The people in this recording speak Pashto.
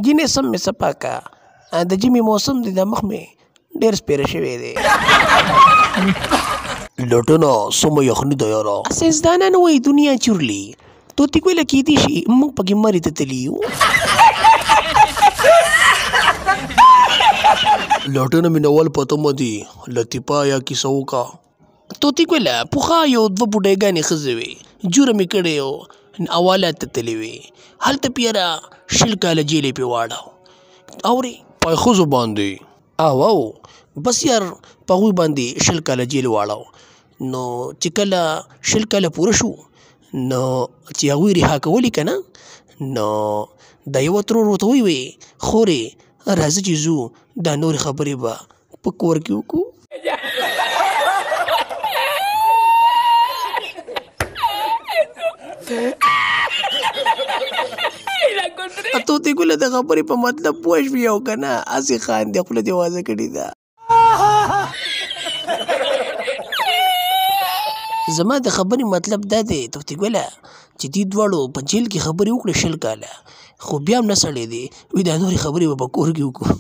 جینې سم مې صفا کا د ژمي موسم دی د مخ مې ډېر سپېره شوی دی. لټنه سمه یخني ده یاره. ساینسدانان وایي دنیا چورلي توتي ګوله کیدی شي موږ پکې مرې ته تللي یو. لټنه مې نول په تمه دي لطیفه یا کیسه وکړه. توتي ګوله پخوا یو دوه بوډاګانې ښځې وې جوړه مې کړی و حوالات ته تللې وې هلته پیره 20 کاله جیل یې پې واړه اورې پای ښځو باندې او بس یار په هغوی باندې 20 کاله جیل واړه نو چې کله 20 کاله پوره شو نو چې هغوی رها کولي که نه نو د یوه ترور ورته ویې خورې راځه چې ځو دا نورې خبرې به په کور کې وکړو. توتي ګوله د خبرې په مطلب پوه شوې او که نه هسې خاندې خوله دې وازه کړې ده. زما د خبرې مطلب دا دی توتي ګوله چې دې دواړو په جیل کې خبرې وکړې 20 کاله خو بیا هم نه سړی دی وایي دا نورې خبرې به په کور کې وکړو.